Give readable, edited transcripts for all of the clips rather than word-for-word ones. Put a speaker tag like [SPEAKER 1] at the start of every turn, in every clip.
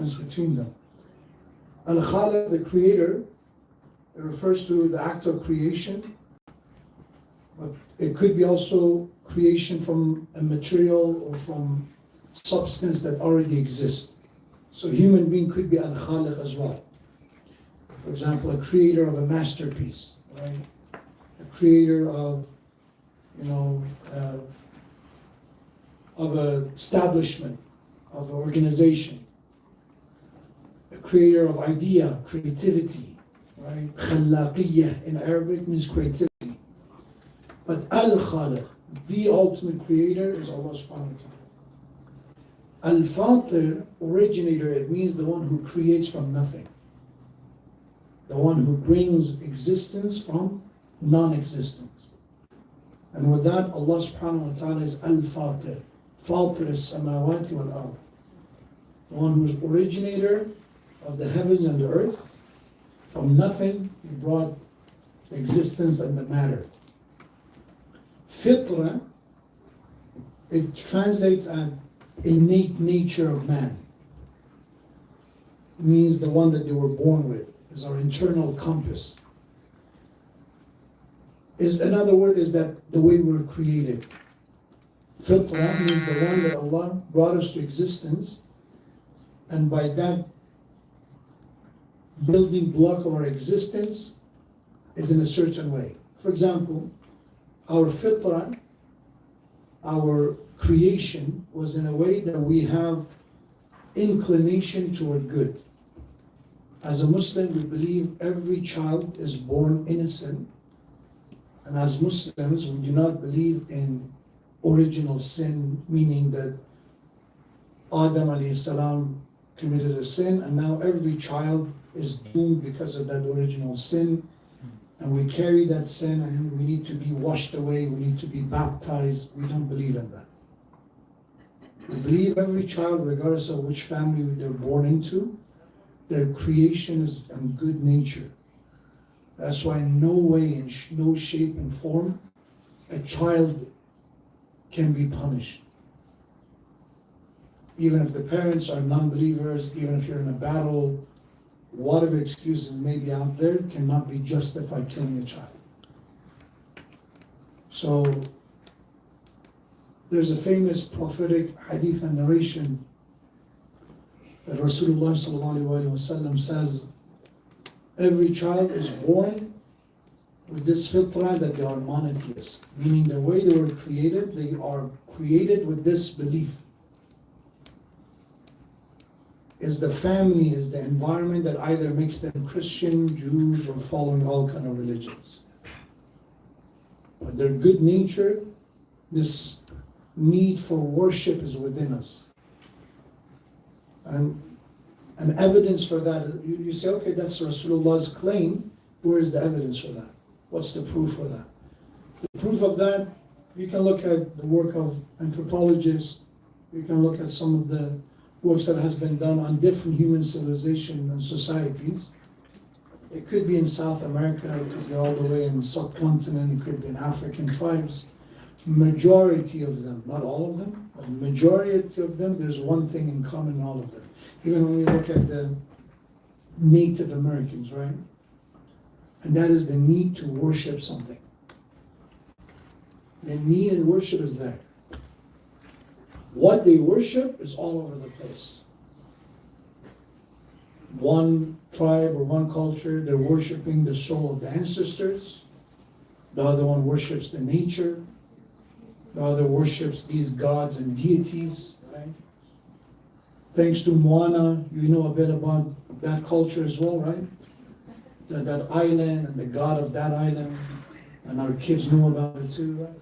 [SPEAKER 1] between them. Al-Khaliq, the creator, it refers to the act of creation, but it could be also creation from a material or from substance that already exists. So human being could be Al-Khaliq as well. For example, a creator of a masterpiece, right? A creator of, of an establishment, of an organization. A creator of idea, creativity, right? Khallaqiyah in Arabic means creativity. But Al-Khaliq, the ultimate creator, is Allah subhanahu wa ta'ala. Al-Fatir, originator, it means the one who creates from nothing. The one who brings existence from non-existence. And with that, Allah subhanahu wa ta'ala is Al-Fatir. Fatir as-samawati wal-ard. The one who is originator of the heavens and the earth. From nothing, He brought the existence and the matter. Fitra, it translates as innate nature of man. It means the one that they were born with, is our internal compass. Another word is that the way we were created. Fitra means the one that Allah brought us to existence, and by that building block of our existence is in a certain way. For example, our fitra, our creation, was in a way that we have inclination toward good. As a Muslim, we believe every child is born innocent, and as Muslims, we do not believe in original sin, meaning that Adam alayhi salam committed a sin, and now every child is doomed because of that original sin, and we carry that sin, and we need to be washed away, we need to be baptized. We don't believe in that. We believe every child, regardless of which family they're born into, their creation is in good nature. That's why in no way, in no shape and form, a child can be punished. Even if the parents are non-believers, even if you're in a battle, whatever excuses may be out there cannot be justified killing a child. So there's a famous prophetic hadith and narration that Rasulullah ﷺ says, every child is born with this fitrah that they are monotheists, meaning the way they were created, they are created with this belief. Is the family, is the environment that either makes them Christian, Jews, or following all kind of religions. But their good nature, this need for worship is within us. And an evidence for that, you say, okay, that's Rasulullah's claim. Where is the evidence for that? What's the proof for that? The proof of that, you can look at the work of anthropologists, you can look at some of the works that has been done on different human civilizations and societies. It could be in South America, it could be all the way in the subcontinent, it could be in African tribes. Majority of them, not all of them, but majority of them, there's one thing in common in all of them. Even when we look at the Native Americans, right? And that is the need to worship something. The need and worship is there. What they worship is all over the place. One tribe or one culture, they're worshiping the soul of the ancestors. The other one worships the nature. The other worships these gods and deities, right? Thanks to Moana, you know a bit about that culture as well, right? That island and the god of that island, and our kids know about it too, right?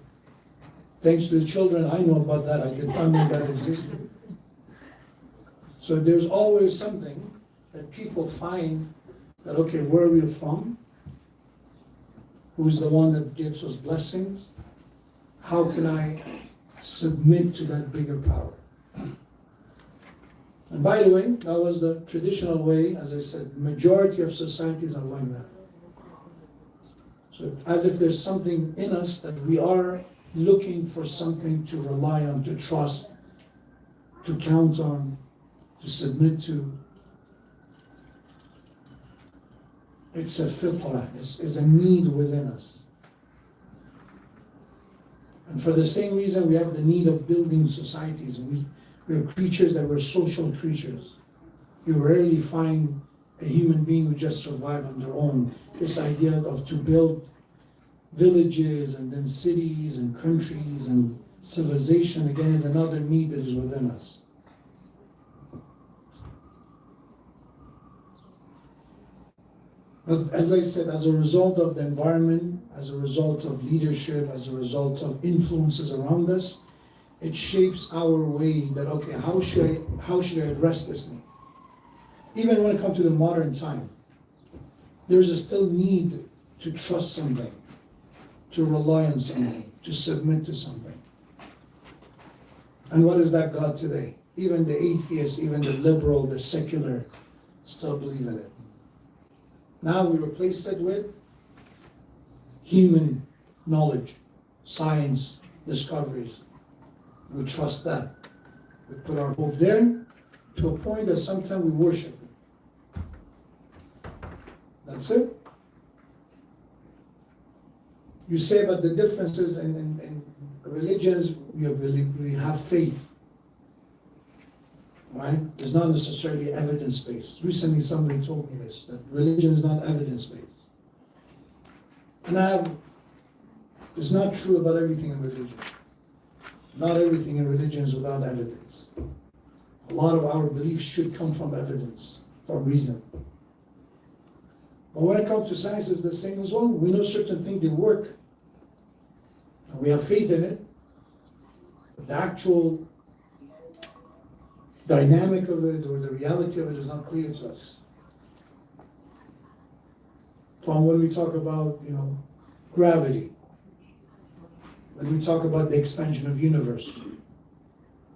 [SPEAKER 1] Thanks to the children, I know about that. I did not know that existed. So there's always something that people find that, okay, where are we from? Who's the one that gives us blessings? How can I submit to that bigger power? And by the way, that was the traditional way, as I said, majority of societies are like that. So as if there's something in us that we are looking for something to rely on, to trust, to count on, to submit to. It's a fitra, it's a need within us. And for the same reason, we have the need of building societies. We're creatures that we're social creatures. You rarely find a human being who just survive on their own. This idea of to build villages and then cities and countries and civilization, again, is another need that is within us. But as I said, as a result of the environment, as a result of leadership, as a result of influences around us, it shapes our way that, okay, how should I address this need? Even when it comes to the modern time, there's a still need to trust something, to rely on something, to submit to something. And what is that God today? Even the atheist, even the liberal, the secular, still believe in it. Now we replace it with human knowledge, science, discoveries. We trust that. We put our hope there to a point that sometimes we worship it. That's it. You say about the differences in religions, we have faith. Right? It's not necessarily evidence-based. Recently somebody told me this, that religion is not evidence-based. And it's not true about everything in religion. Not everything in religion is without evidence. A lot of our beliefs should come from evidence, from reason. But when it comes to science, it's the same as well. We know certain things, they work. And we have faith in it. But the actual dynamic of it or the reality of it is not clear to us. From when we talk about, gravity, when we talk about the expansion of the universe,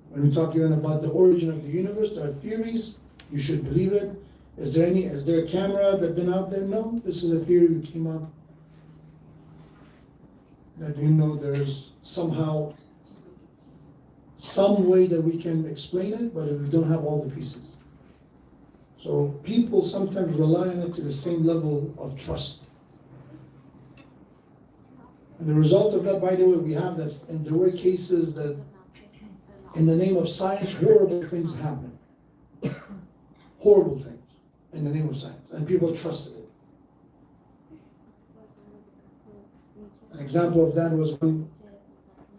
[SPEAKER 1] when we talk even about the origin of the universe, there are theories, you should believe it. Is there a camera that's been out there? No, this is a theory that came up. That there's somehow some way that we can explain it, but we don't have all the pieces. So people sometimes rely on it to the same level of trust. And the result of that, by the way, we have that, and there were cases that in the name of science, horrible things happen. Horrible things in the name of science, and people trusted it. An example of that was when,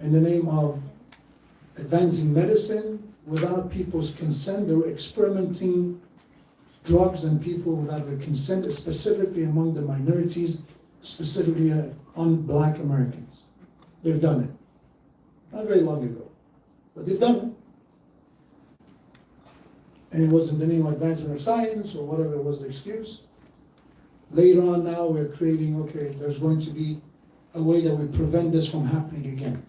[SPEAKER 1] in the name of advancing medicine, without people's consent, they were experimenting drugs on people without their consent, specifically among the minorities, specifically on Black Americans. They've done it. Not very long ago, but they've done it. And it was in the name of advancement of science or whatever was the excuse. Later on now we're creating, okay, there's going to be a way that we prevent this from happening again.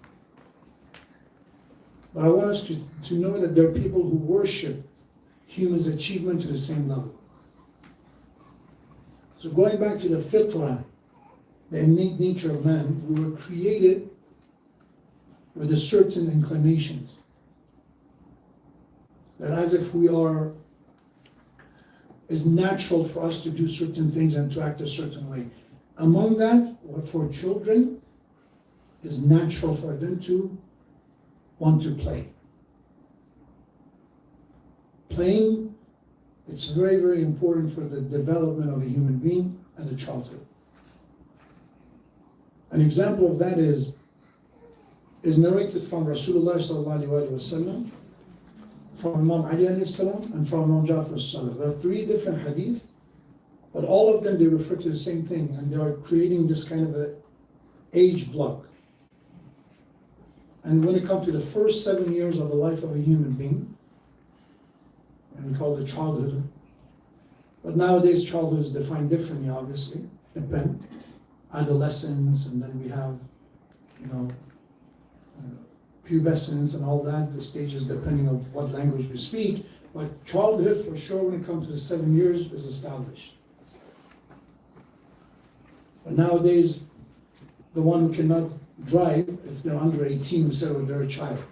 [SPEAKER 1] But I want us to know that there are people who worship humans' achievement to the same level. So going back to the fitrah, the innate nature of man, we were created with a certain inclinations. That as if it's natural for us to do certain things and to act a certain way. Among that, for children, it's natural for them to want to play. Playing, it's very, very important for the development of a human being and a childhood. An example of that is narrated from Rasulullah sallallahu alaihi wasallam, from Imam Ali alayhi salam, and from Imam Jafar as-Sadiq. There are three different hadith, but all of them, they refer to the same thing, and they are creating this kind of a age block. And when it comes to the first 7 years of the life of a human being, and we call it childhood, but nowadays childhood is defined differently, obviously, depend. Adolescence, and then we have, pubescence and all that, the stages depending on what language we speak, but childhood for sure when it comes to the 7 years is established. But nowadays, the one who cannot drive, if they're under 18, we say, well, they're a child.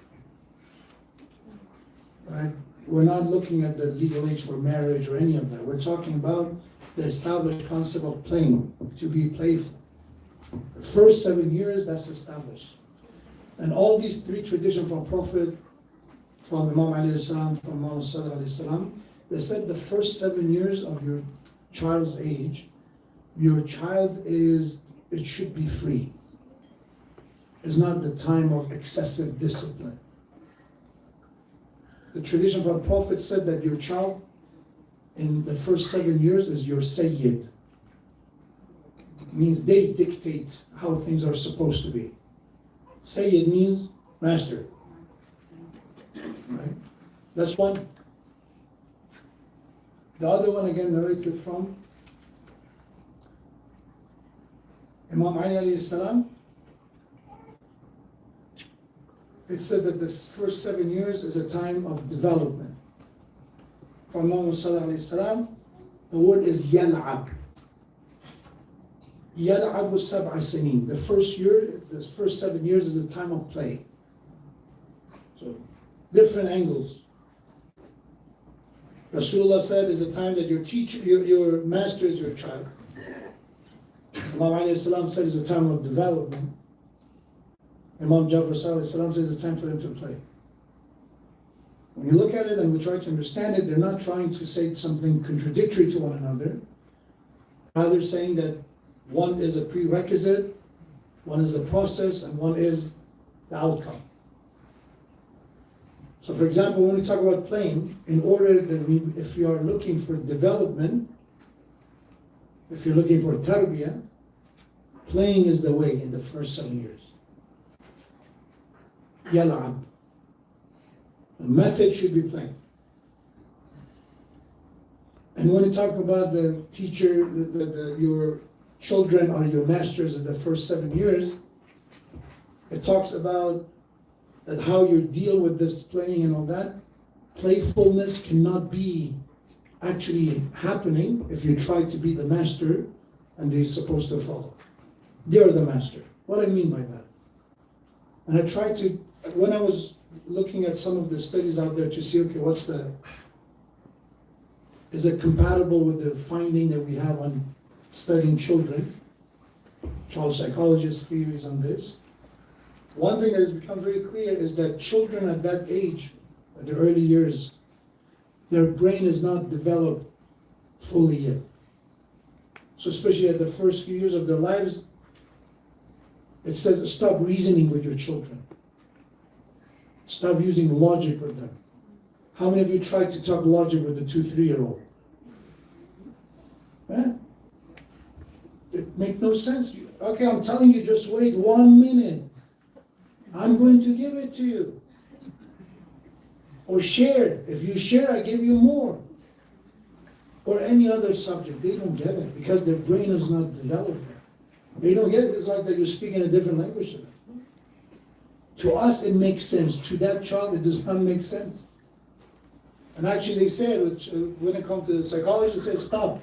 [SPEAKER 1] Right? We're not looking at the legal age for marriage or any of that. We're talking about the established concept of playing, to be playful. The first 7 years, that's established. And all these three traditions from Prophet, from Imam alayhi salam, from Imam alayhi salam, they said the first 7 years of your child's age, your child it should be free. It's not the time of excessive discipline. The tradition from Prophet said that your child in the first 7 years is your Sayyid. It means they dictate how things are supposed to be. Sayyid means master. Right? That's one. The other one again narrated from Imam Ali alayhi salam. It says that this first 7 years is a time of development. From Imam alayhi salam, the word is yal'ab. Yal'abu sab'a sinin. The first year, the first 7 years is a time of play. So, different angles. Rasulullah said is a time that your teacher, your master is your child. Imam alayhi salam said is a time of development. Imam Jafar alayhi salam says it's a time for them to play. When you look at it and we try to understand it, they're not trying to say something contradictory to one another. Rather saying that one is a prerequisite, one is a process, and one is the outcome. So for example, when we talk about playing, in order that if you are looking for development, if you're looking for tarbiyah, playing is the way in the first 7 years. Yal'ab. The method should be playing. And when you talk about the teacher, your children are your masters in the first 7 years, it talks about that how you deal with this playing and all that. Playfulness cannot be actually happening if you try to be the master and they're supposed to follow. They're the master. What do I mean by that? And I tried to, when I was looking at some of the studies out there to see, okay, is it compatible with the finding that we have on studying children? Child psychologists' theories on this. One thing that has become very clear is that children at that age, at the early years, their brain is not developed fully yet. So especially at the first few years of their lives, it says stop reasoning with your children. Stop using logic with them. How many of you tried to talk logic with a 2-3-year-old? Huh? It makes no sense. Okay, I'm telling you, just wait 1 minute. I'm going to give it to you. Or share. If you share, I give you more. Or any other subject. They don't get it because their brain is not developed yet. They don't get it. It's like that you're speaking a different language to them. To us, it makes sense. To that child, it does not make sense. And actually, they said, when it comes to the psychology, they say, stop.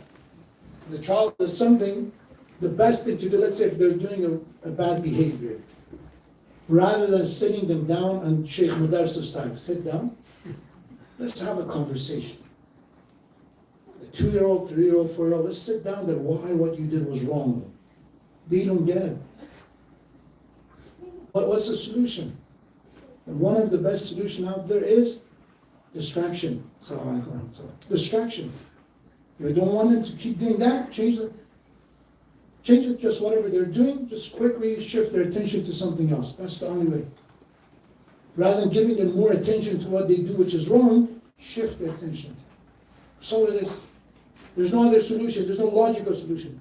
[SPEAKER 1] The child does something, the best thing to do, let's say if they're doing a bad behavior, rather than sitting them down and Sheikh Modarres style, sit down, let's have a conversation. The 2-year-old, 3-year-old, 4-year-old, let's sit down there, why what you did was wrong. They don't get it. But what's the solution? And one of the best solutions out there is distraction. Distraction. If you don't want them to keep doing that, change it. Just whatever they're doing, just quickly shift their attention to something else. That's the only way. Rather than giving them more attention to what they do, which is wrong, shift the attention. So it is. There's no other solution. There's no logical solution.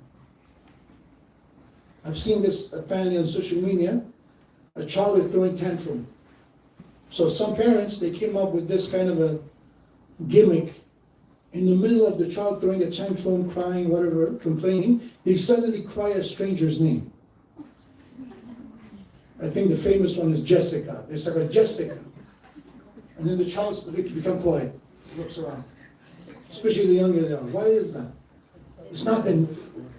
[SPEAKER 1] I've seen this apparently on social media. A child is throwing tantrum. So some parents, they came up with this kind of a gimmick. In the middle of the child throwing a tantrum, crying, whatever, complaining, they suddenly cry a stranger's name. I think the famous one is Jessica. They say, Jessica. And then the child becomes quiet, looks around. Especially the younger they are. Why is that? It's not that,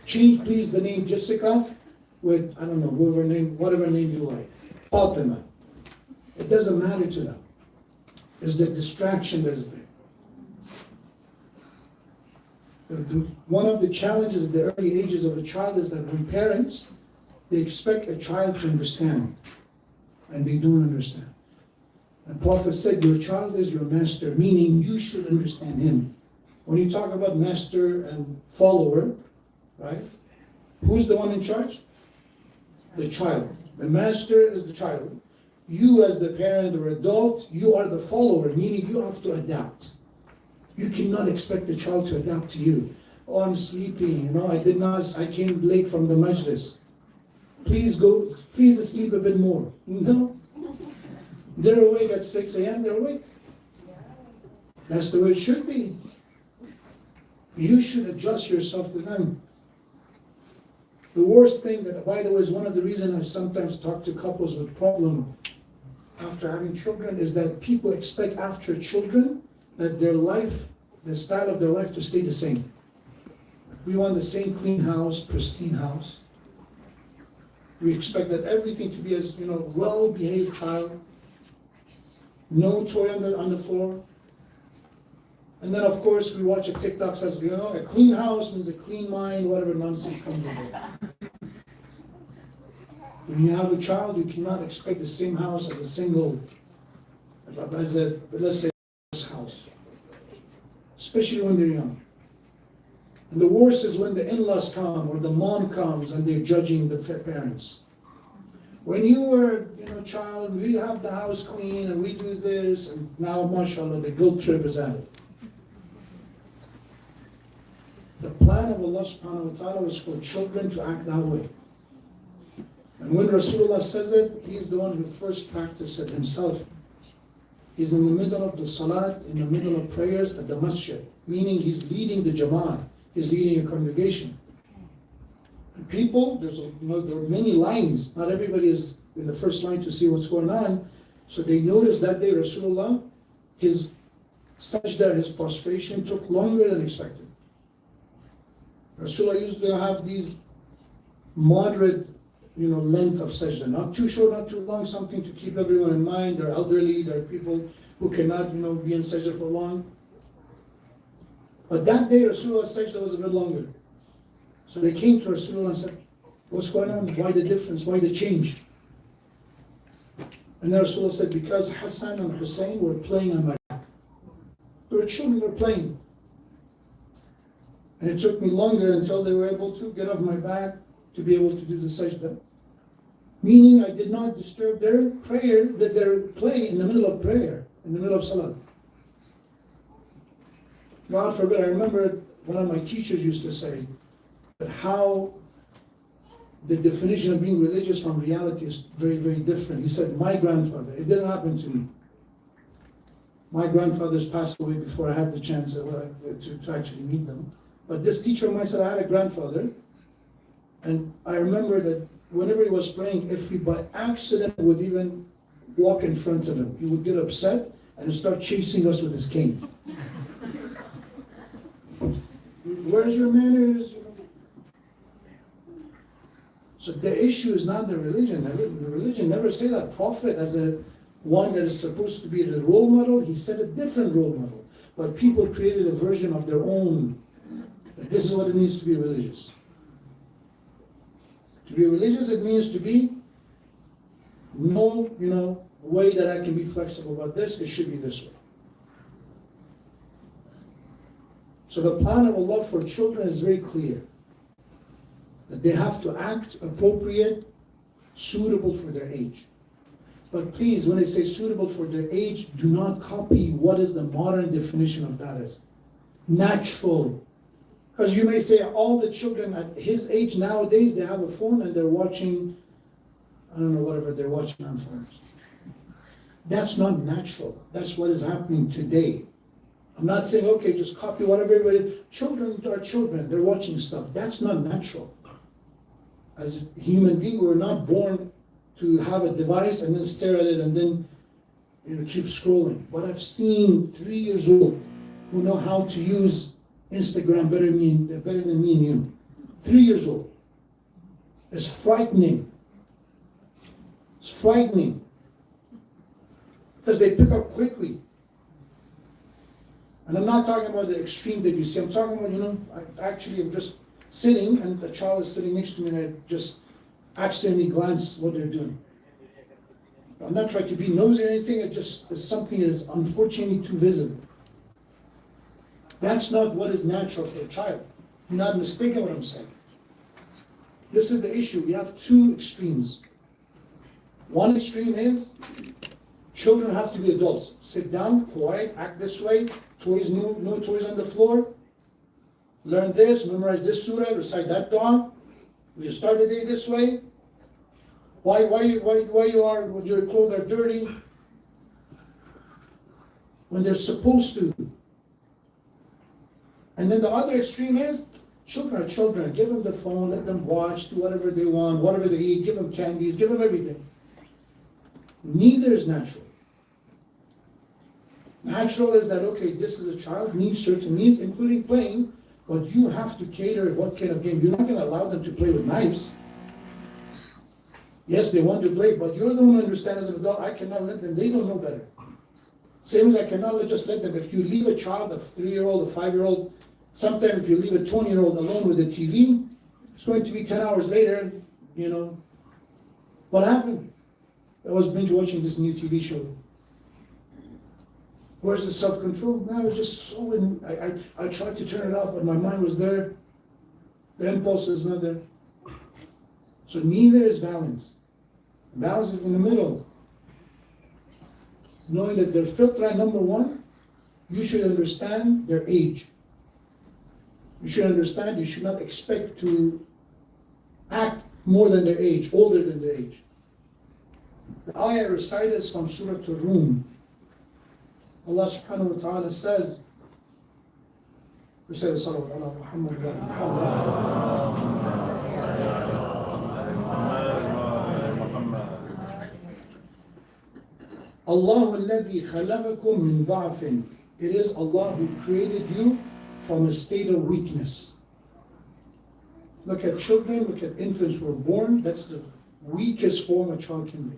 [SPEAKER 1] change please the name Jessica with, I don't know, whatever name you like. Fatima. It doesn't matter to them. It's the distraction that is there. One of the challenges at the early ages of a child is that when parents, they expect a child to understand, and they don't understand. The Prophet said, your child is your master, meaning you should understand him. When you talk about master and follower, right? Who's the one in charge? The child. The master is the child. You as the parent or adult, you are the follower, meaning you have to adapt. You cannot expect the child to adapt to you. Oh, I'm sleeping, I came late from the Majalis. Please sleep a bit more. No. They're awake at 6 a.m., they're awake. That's the way it should be. You should adjust yourself to them. The worst thing that, by the way, is one of the reasons I sometimes talk to couples with problem after having children is that people expect after children that their life, the style of their life to stay the same. We want the same clean house, pristine house. We expect that everything to be as, well-behaved child. No toy on the floor. And then, of course, we watch a TikTok says, a clean house means a clean mind, whatever nonsense comes with it. When you have a child, you cannot expect the same house as let's say, house. Especially when they're young. And the worst is when the in-laws come or the mom comes and they're judging the parents. When you were, child, we have the house clean and we do this, and now, mashallah, the guilt trip is added. The plan of Allah subhanahu wa ta'ala was for children to act that way. And when Rasulullah says it, he's the one who first practiced it himself. He's in the middle of the salat, in the middle of prayers at the masjid, meaning he's leading the jama'ah, he's leading a congregation. And people, there are many lines, not everybody is in the first line to see what's going on, so they noticed that day Rasulullah, his sajda, his prostration took longer than expected. Rasulullah used to have these moderate, length of sajda, not too short, not too long, something to keep everyone in mind. They're elderly, there are people who cannot, be in sajda for long. But that day, Rasulullah's sajda was a bit longer. So they came to Rasulullah and said, what's going on? Why the difference? Why the change? And then Rasulullah said, because Hassan and Hussein were playing on my back. They were children, they were playing. And it took me longer until they were able to get off my back to be able to do the sajda. Meaning I did not disturb their prayer, their play in the middle of prayer, in the middle of salat. God forbid, I remember one of my teachers used to say that how the definition of being religious from reality is very, very different. He said, my grandfather, it didn't happen to me. My grandfathers passed away before I had the chance to actually meet them. But this teacher of mine said, I had a grandfather, and I remember that whenever he was praying, if we by accident would even walk in front of him, he would get upset and start chasing us with his cane. Where's your manners? So the issue is not the religion. The religion never say that. Prophet, as one that is supposed to be the role model, he set a different role model. But people created a version of their own. This is what it means to be religious. To be religious, it means to be no, way that I can be flexible about this. It should be this way. So the plan of Allah for children is very clear. That they have to act appropriate, suitable for their age. But please, when I say suitable for their age, do not copy what is the modern definition of that as. Natural. Because you may say all the children at his age nowadays, they have a phone and they're watching, whatever they're watching on phones. That's not natural. That's what is happening today. I'm not saying, okay, just copy whatever everybody, children are children, they're watching stuff. That's not natural. As a human being, we're not born to have a device and then stare at it and then keep scrolling. But I've seen 3 years old who know how to use Instagram better than me and you. 3 years old. It's frightening. It's frightening. Because they pick up quickly. And I'm not talking about the extreme that you see. I'm talking about, I actually am just sitting and a child is sitting next to me and I just accidentally glance what they're doing. I'm not trying to be nosy or anything, it just is something that is unfortunately too visible. That's not what is natural for a child. You're not mistaken what I'm saying. This is the issue. We have two extremes. One extreme is children have to be adults. Sit down, quiet, act this way, toys, no toys on the floor. Learn this, memorize this surah, recite that dua. We start the day this way. Why your clothes are dirty when they're supposed to. And then the other extreme is children are children. Give them the phone, let them watch, do whatever they want, whatever they eat, give them candies, give them everything. Neither is natural. Natural is that, okay, this is a child, needs certain needs, including playing, but you have to cater what kind of game. You're not going to allow them to play with knives. Yes, they want to play, but you're the one who understands as an adult, I cannot let them, they don't know better. Same as I cannot just let them, if you leave a child, a 3-year-old, a 5-year-old, sometimes if you leave a 20-year-old alone with a TV, it's going to be 10 hours later, what happened? I was binge watching this new TV show. Where's the self-control? Now it's just so I tried to turn it off, but my mind was there. The impulse is not there. So neither is balance. Balance is in the middle. Knowing that their filter, number one, you should understand their age. You should understand, you should not expect to act more than their age, older than their age. The ayah recited is from Surah Ar-Rum. Allah subhanahu wa ta'ala says, recite salawat ala Muhammad wa Muhammad. Allah alladhi khalaqakum min da'fin. It is Allah who created you from a state of weakness. Look at children, look at infants who are born. That's the weakest form a child can be.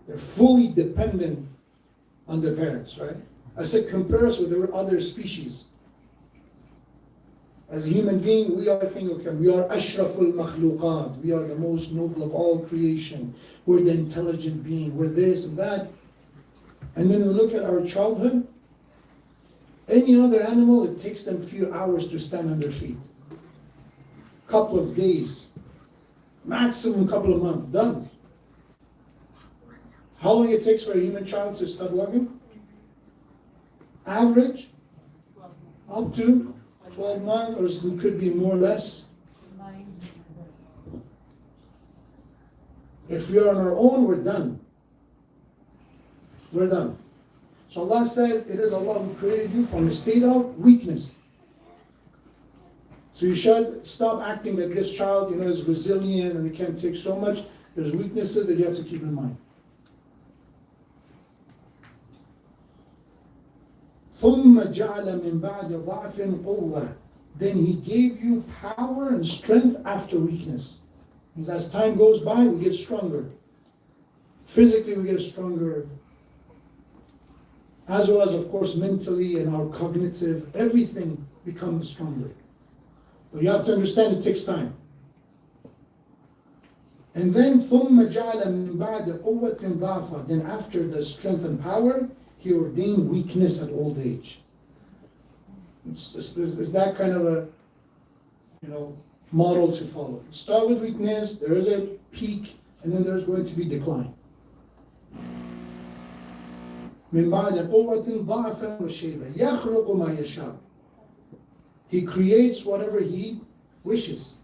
[SPEAKER 1] They're fully dependent on their parents, right? I said compare us with the other species. As a human being, we are ashraful makhluqat. We are the most noble of all creation. We're the intelligent being. We're this and that. And then we look at our childhood. Any other animal, it takes them a few hours to stand on their feet. Couple of days. Maximum couple of months. Done. How long it takes for a human child to start walking? Average? Up to 12 months, or it could be more or less. If we're on our own, we're done. We're done. So Allah says, it is Allah who created you from a state of weakness. So you should stop acting that this child, is resilient and he can't take so much. There's weaknesses that you have to keep in mind. ثُمَّ جَعَلَ مِن بَعْدِ ضَعْفٍ قُوَّةٍ. Then He gave you power and strength after weakness. Because as time goes by, we get stronger. Physically, we get stronger. As well as, of course, mentally and our cognitive, everything becomes stronger. But you have to understand it takes time. And then ثُمَّ جَعَلَ مِن بَعْدِ قُوَّةٍ ضَعْفًا. Then after the strength and power, He ordained weakness at old age. It's that kind of a, model to follow. Start with weakness, there is a peak, and then there's going to be decline. مِن بَعْدِ قُوَّةٍ ضَعْفًا وَشَيْبًا يَخْلُقُ مَا يَشَاءُ. He creates whatever He wishes.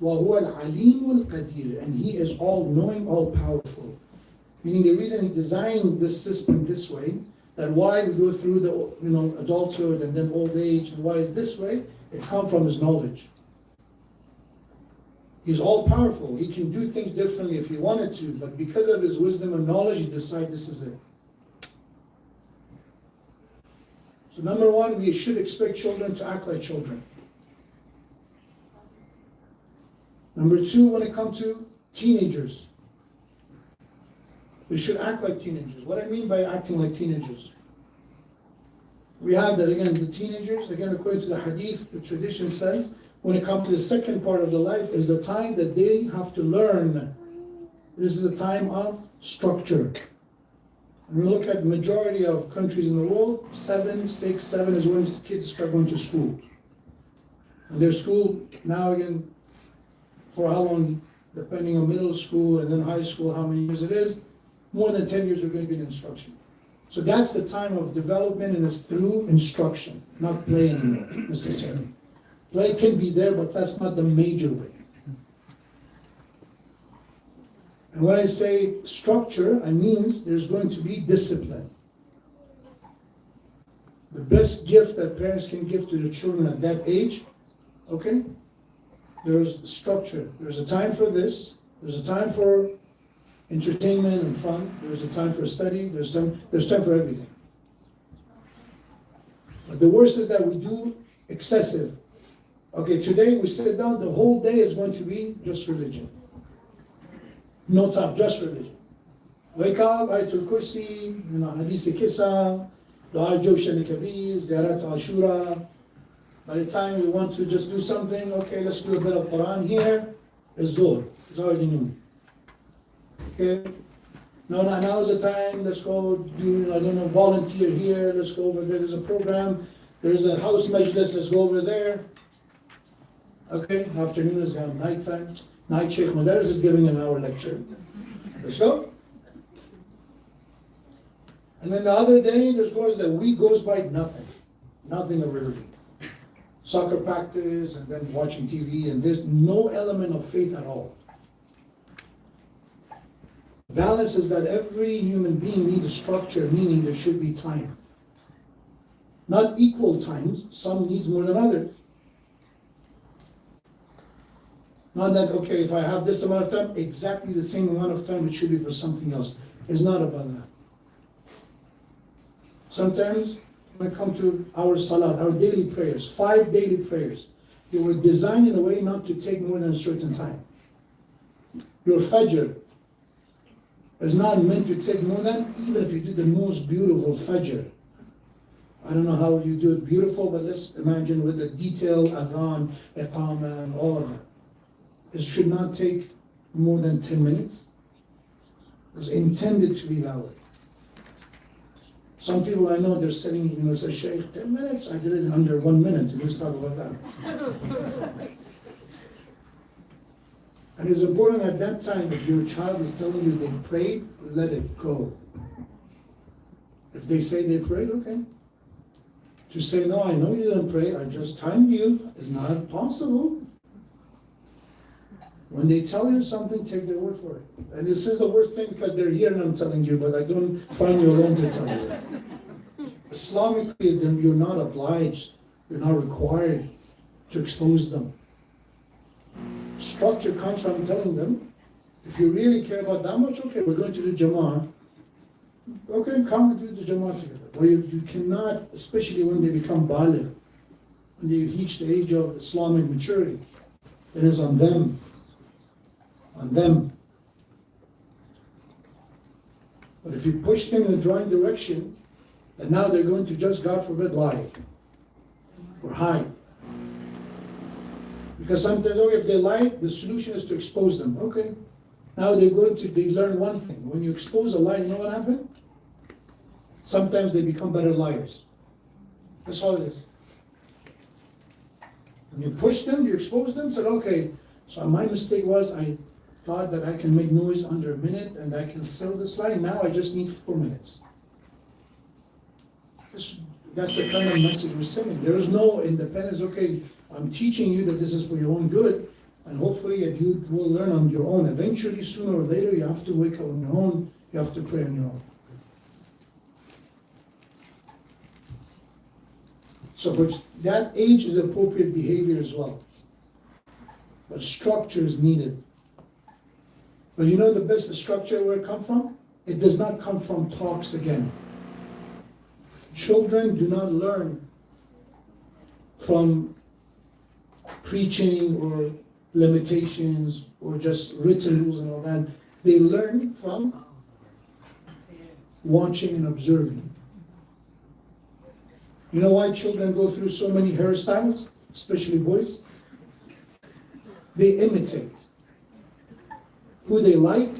[SPEAKER 1] وَهُوَ الْعَلِيمُ الْقَدِيرُ. And He is all-knowing, all-powerful. Meaning the reason He designed this system this way, that why we go through the adulthood and then old age, and why is this way, it comes from His knowledge. He's all-powerful. He can do things differently if He wanted to, but because of His wisdom and knowledge, He decides this is it. So number one, we should expect children to act like children. Number two, when it comes to teenagers, they should act like teenagers. What I mean by acting like teenagers? We have that again, the teenagers, again, according to the hadith, the tradition says, when it comes to the second part of the life, is the time that they have to learn. This is a time of structure. And we look at the majority of countries in the world, 7, 6, 7 is when kids start going to school. And their school, now again, for how long, depending on middle school and then high school, how many years it is, more than 10 years are going to be in instruction. So that's the time of development, and it's through instruction, not play anymore, necessarily. Play can be there, but that's not the major way. And when I say structure, I mean there's going to be discipline. The best gift that parents can give to their children at that age, okay? There's structure. There's a time for this. There's a time for entertainment and fun. There's a time for study. There's time for everything. But the worst is that we do excessive. Okay, today we sit down, the whole day is going to be just religion. No time, just religion. Wake up, Ayatul Kursi, Hadith Kisa, Dua Joshan Kabir, Ziyarat Ashura. By the time we want to just do something, okay, let's do a bit of Quran here. It's Zohr, it's already noon. Okay, now is the time, let's go do, volunteer here, let's go over there, there's a program, there's a house Majalis, let's go over there. Okay, afternoon is gone, nighttime. Night Sheikh Modarres is giving an hour lecture. Let's go. And then the other day, the week goes by nothing of religion. Soccer practice, and then watching TV, and there's no element of faith at all. Balance is that every human being needs a structure, meaning there should be time. Not equal times, some needs more than others. Not that, okay, if I have this amount of time, exactly the same amount of time it should be for something else. It's not about that. Sometimes, when it comes to our salat, our daily prayers, 5 daily prayers, they were designed in a way not to take more than a certain time. Your fajr is not meant to take more than, even if you do the most beautiful fajr. I don't know how you do it beautiful, but let's imagine with the detailed adhan, iqama, and all of that. It should not take more than 10 minutes. It was intended to be that way. Some people I know, they're sitting, say, Sheikh, 10 minutes? I did it in under 1 minute, and let's talk about that. And it's important at that time, if your child is telling you they prayed, let it go. If they say they prayed, okay. To say, no, I know you didn't pray, I just timed you, is not possible. When they tell you something, take their word for it. And this is the worst thing because they're here and I'm telling you, but I don't find you alone to tell you that. Islamically, then you're not obliged, you're not required to expose them. Structure comes from telling them, if you really care about that much, okay, we're going to do Jama'ah. Okay, come and do the Jama'ah together. But you cannot, especially when they become baligh, when they reach the age of Islamic maturity, it is on them. On them. But if you push them in the wrong direction, then now they're going to just, God forbid, lie or hide. Because sometimes, if they lie, the solution is to expose them. Okay. Now they learn one thing. When you expose a lie, you know what happened? Sometimes they become better liars. That's all it is. When you push them, you expose them, said, okay, so my mistake was I thought that I can make noise under a minute and I can sell this lie. Now I just need 4 minutes. That's the kind of message we're sending. There is no independence. Okay, I'm teaching you that this is for your own good, and hopefully you will learn on your own. Eventually, sooner or later, you have to wake up on your own. You have to pray on your own. So for that age is appropriate behavior as well. But structure is needed. But you know the best structure where it comes from? It does not come from talks again. Children do not learn from preaching or limitations or just written rules and all that. They learn from watching and observing. You know why children go through so many hairstyles, especially boys? They imitate who they like.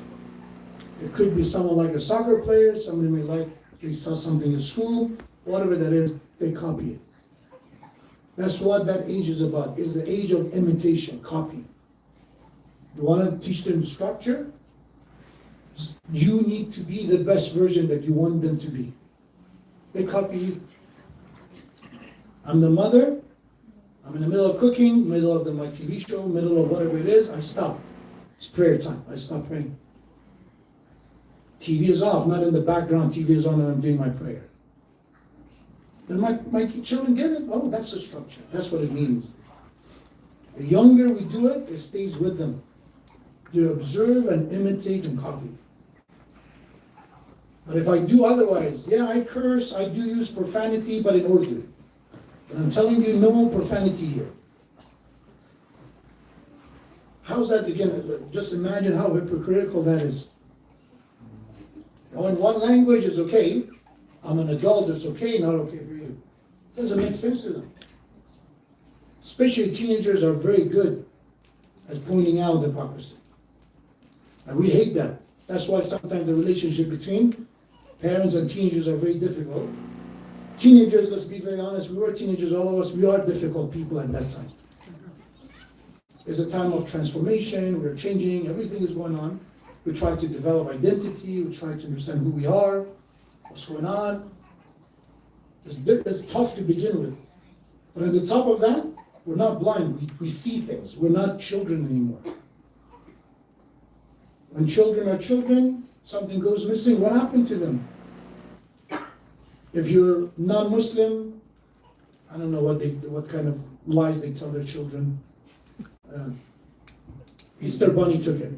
[SPEAKER 1] It could be someone like a soccer player, somebody may like, they saw something in school, whatever that is, they copy it. That's what that age is about, is the age of imitation, copying. You want to teach them structure? You need to be the best version that you want them to be. They copy you. I'm the mother, I'm in the middle of cooking, middle of my TV show, middle of whatever it is, I stop. It's prayer time, I stop praying. TV is off, not in the background, TV is on and I'm doing my prayer. Then my children get it. Oh, that's the structure. That's what it means. The younger we do it, it stays with them. You observe and imitate and copy. But if I do otherwise, yeah, I curse, I do use profanity, but in Urdu. But I'm telling you, no profanity here. How's that again? Just imagine how hypocritical that is. In one language is okay. I'm an adult, it's okay, not okay for you. Doesn't make sense to them. Especially teenagers are very good at pointing out hypocrisy. And we hate that. That's why sometimes the relationship between parents and teenagers are very difficult. Teenagers, let's be very honest, we were teenagers, all of us, we are difficult people at that time. It's a time of transformation, we're changing, everything is going on. We try to develop identity, we try to understand who we are, what's going on. It's tough to begin with. But on the top of that, we're not blind, we see things. We're not children anymore. When children are children, something goes missing, what happened to them? If you're non-Muslim, I don't know what kind of lies they tell their children. Easter Bunny took it.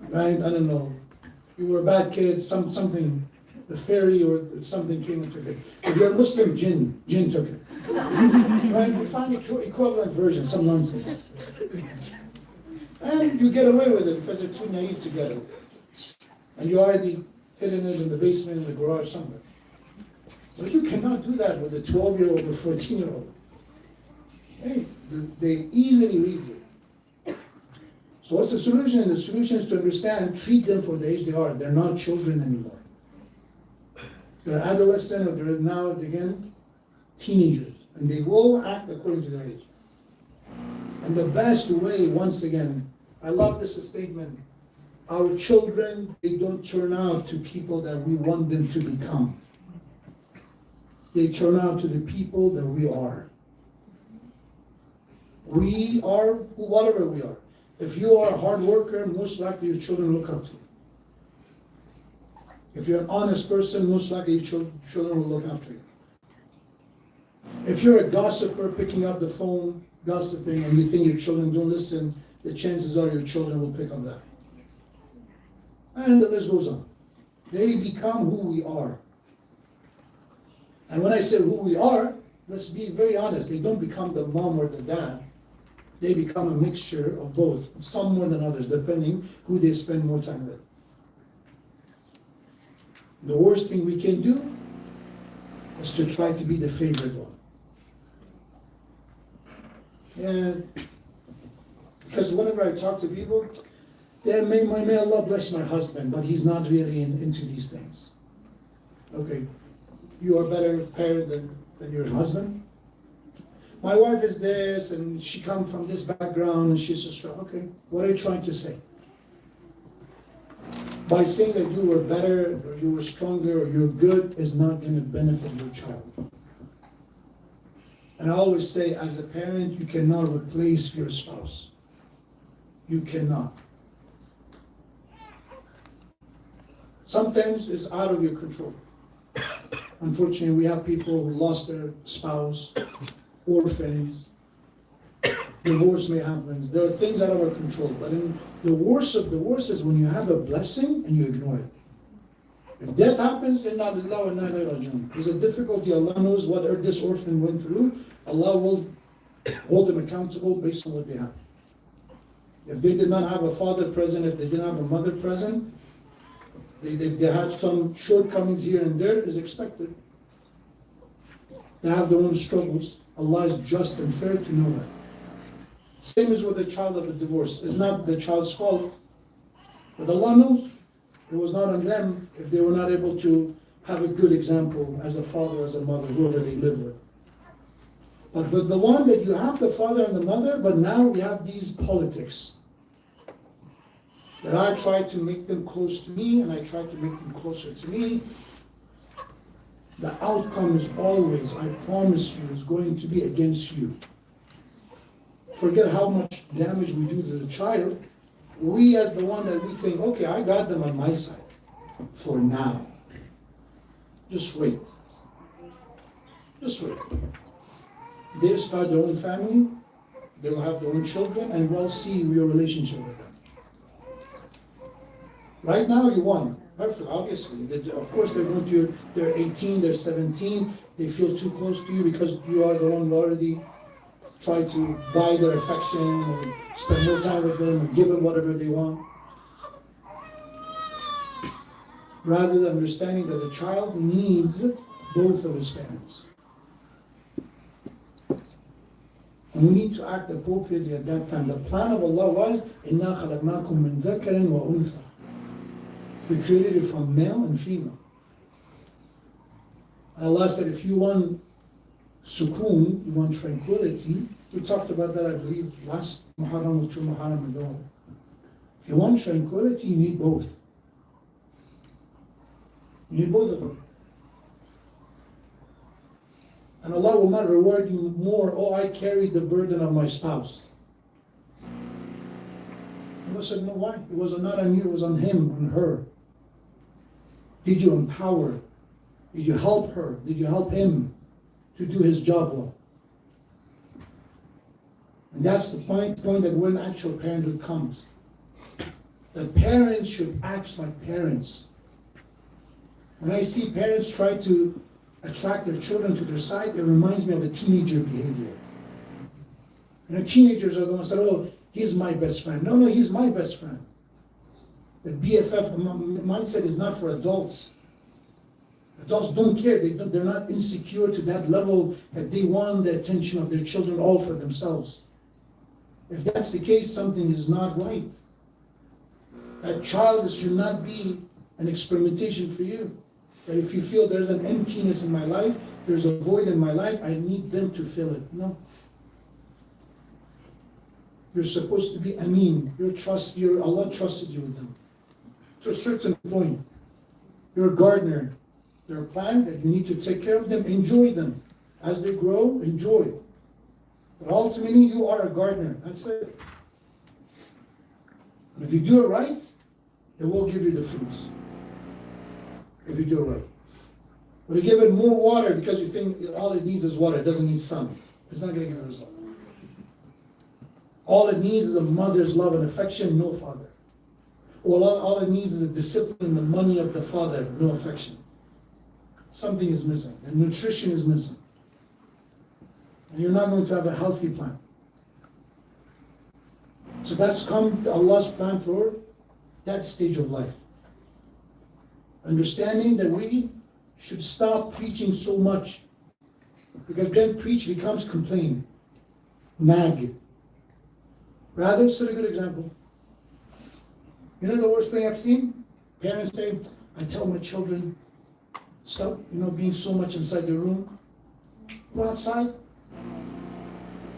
[SPEAKER 1] Right? I don't know. You were a bad kid, something, the fairy or something came and took it. If you're a Muslim, jinn took it. Right? You find equivalent version, some nonsense. And you get away with it because they're too naive to get it. And you already hidden it in the basement, in the garage, somewhere. But you cannot do that with a 12-year-old or 14-year-old. Hey, they easily read you. So what's the solution? The solution is to understand, treat them for the age they are. They're not children anymore. They're adolescent, or they're now, again, teenagers. And they will act according to their age. And the best way, once again, I love this statement, our children, they don't turn out to people that we want them to become. They turn out to the people that we are. We are whatever we are. If you are a hard worker, most likely your children look up to you. If you're an honest person, most likely your children will look after you. If you're a gossiper picking up the phone, gossiping, and you think your children don't listen, the chances are your children will pick up that. And the list goes on. They become who we are. And when I say who we are, let's be very honest, they don't become the mom or the dad. They become a mixture of both, some more than others, depending who they spend more time with. The worst thing we can do is to try to be the favorite one. And because whenever I talk to people, may Allah bless my husband, but he's not really into these things. Okay, you are better parent than your husband? My wife is this, and she comes from this background, and she's so strong. Okay, what are you trying to say? By saying that you were better, or you were stronger, or you're good, is not going to benefit your child. And I always say, as a parent, you cannot replace your spouse. You cannot. Sometimes it's out of your control. Unfortunately, we have people who lost their spouse, orphans, divorce may happen. There are things out of our control. But in the worst of the worst is when you have a blessing and you ignore it. If death happens, inna lillahi wa inna ilayhi raji'un. There's a difficulty. Allah knows what this orphan went through. Allah will hold them accountable based on what they have. If they did not have a father present, if they didn't have a mother present, they had some shortcomings here and there, is expected. They have their own struggles. Allah is just and fair to know that. Same as with a child of a divorce. It's not the child's fault. But Allah knows. It was not on them if they were not able to have a good example as a father, as a mother, whoever they live with. But with the one that you have the father and the mother, but now we have these politics. That I try to make them close to me and I try to make them closer to me. The outcome is always, I promise you, is going to be against you. Forget how much damage we do to the child. We as the one that we think, okay, I got them on my side. For now. Just wait. Just wait. They'll start their own family, they will have their own children, and we'll see your relationship with them. Right now, you won. Perfect, obviously. Of course, they're going to, they're 18, they're 17, they feel too close to you because you are the one who already tried to buy their affection and spend more time with them and give them whatever they want. Rather than understanding that a child needs both of his parents. And we need to act appropriately at that time. The plan of Allah was, إِنَّا خَلَقْنَاكُم مِّن ذَكَرٍ وَأُنثَى. We created it from male and female. And Allah said, if you want sukoon, you want tranquility, we talked about that, I believe, last Muharram or 2 Muharram ago. If you want tranquility, you need both. You need both of them. And Allah will not reward you more, oh, I carried the burden of my spouse. Allah said, no, why? It was not on you, it was on him, on her. Did you empower? Did you help her? Did you help him to do his job well? And that's the point that when actual parenthood comes. That parents should act like parents. When I see parents try to attract their children to their side, it reminds me of a teenager behavior. Teenagers are the ones that say, oh, he's my best friend. No, he's my best friend. The BFF mindset is not for adults. Adults don't care. They're not insecure to that level that they want the attention of their children all for themselves. If that's the case, something is not right. That child should not be an experimentation for you. That if you feel there's an emptiness in my life, there's a void in my life, I need them to fill it. No. You're supposed to be Ameen. Allah trusted you with them. To a certain point. You're a gardener. They're a plant that you need to take care of them, enjoy them. As they grow, enjoy. But ultimately, you are a gardener. That's it. And if you do it right, it will give you the fruits. If you do it right. But you give it more water because you think all it needs is water, it doesn't need sun. It's not going to give a result. All it needs is a mother's love and affection, no father. Or all it needs is the discipline and the money of the father, no affection. Something is missing. The nutrition is missing. And you're not going to have a healthy plan. So that's come to Allah's plan for that stage of life. Understanding that we should stop preaching so much. Because then preach becomes complain. Nag. Rather, set a good example. You know the worst thing I've seen? Parents say, I tell my children, stop, being so much inside the room. Go outside.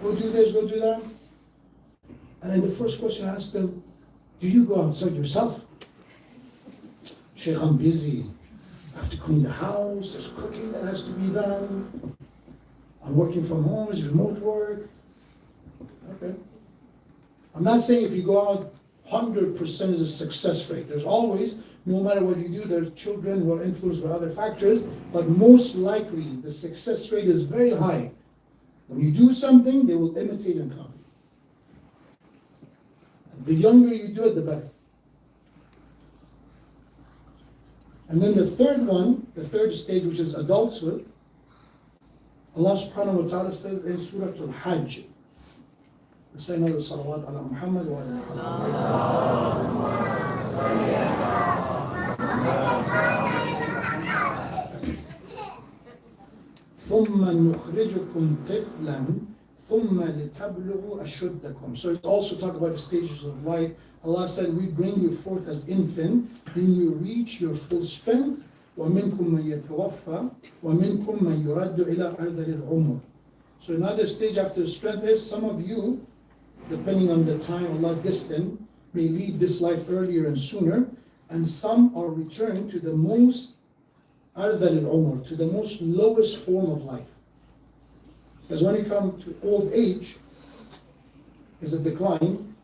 [SPEAKER 1] Go do this, go do that. And then the first question I ask them, do you go outside yourself? Sheikh, I'm busy. I have to clean the house. There's cooking that has to be done. I'm working from home. It's remote work. Okay. I'm not saying if you go out 100% is a success rate. There's always, no matter what you do, there's children who are influenced by other factors, but most likely the success rate is very high. When you do something, they will imitate and copy. The younger you do it, the better. And then the third stage, which is adulthood, Allah subhanahu wa ta'ala says in Surah Al-Hajj, we say another salawat ala Muhammad wa ala Muhammad. ثم نخرجكم طفلا ثم لتبلغوا أشدكم. So it's also talk about the stages of life. Allah said, we bring you forth as infant, then you reach your full strength. وَمِنْكُمْ مَنْ يَتَوَفَّى وَمِنْكُمْ مَنْ يُرَدُّ إِلَىٰ أَرْذَلِ الْعُمُرِ. So another stage after strength is some of you, depending on the time Allah distant, may leave this life earlier and sooner, and some are returned to the most أَرْذَلِ الْعُمُرِ, to the most lowest form of life. Because when you come to old age, is a decline,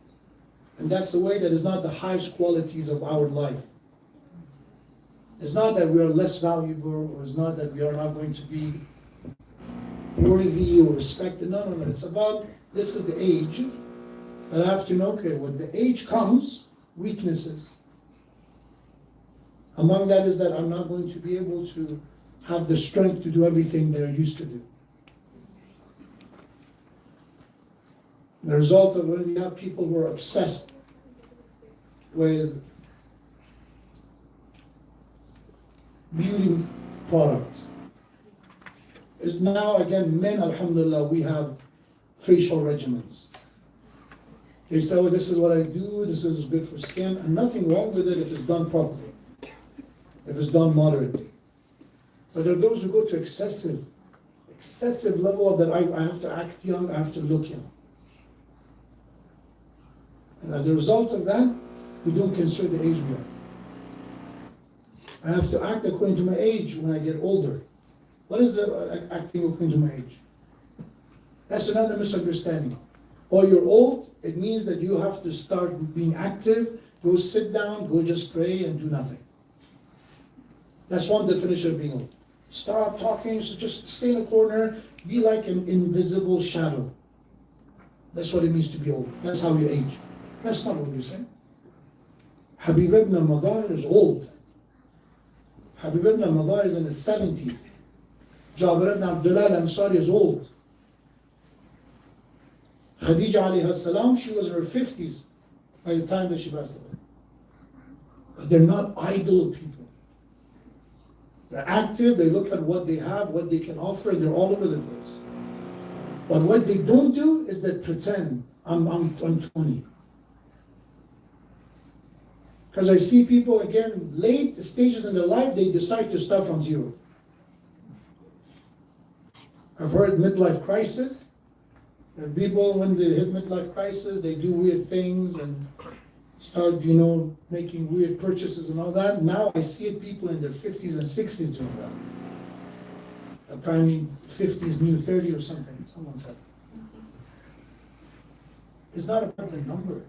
[SPEAKER 1] and that's the way that is not the highest qualities of our life. It's not that we are less valuable, or it's not that we are not going to be worthy or respected. No. It's about, this is the age that I have to know, okay, with the age comes weaknesses. Among that is that I'm not going to be able to have the strength to do everything that I used to do. The result of when we have people who are obsessed with beauty products. Is now again, men, alhamdulillah, we have facial regimens. They say, oh, this is what I do, this is good for skin, and nothing wrong with it if it's done properly, if it's done moderately. But there are those who go to excessive level of that I have to act young, I have to look young. And as a result of that, we don't consider the age we are. I have to act according to my age when I get older. What is the acting according to my age? That's another misunderstanding. Oh, you're old, it means that you have to start being active, go sit down, go just pray and do nothing. That's one definition of being old. Stop talking, so just stay in a corner, be like an invisible shadow. That's what it means to be old. That's how you age. That's not what you're saying. Habib ibn al-Modarres is old. Habib ibn al-Modarres is in his 70s. Jabir ibn Abdullah al-Ansari is old. Khadija alayhi salam, she was in her 50s by the time that she passed away. But they're not idle people. They're active, they look at what they have, what they can offer, and they're all over the place. But what they don't do is they pretend, I'm 20. Because I see people, again, late stages in their life, they decide to start from zero. I've heard midlife crisis. That people, when they hit midlife crisis, they do weird things and start, making weird purchases and all that. Now I see people in their 50s and 60s doing that. Apparently 50s, new 30 or something, someone said. It's not about the number.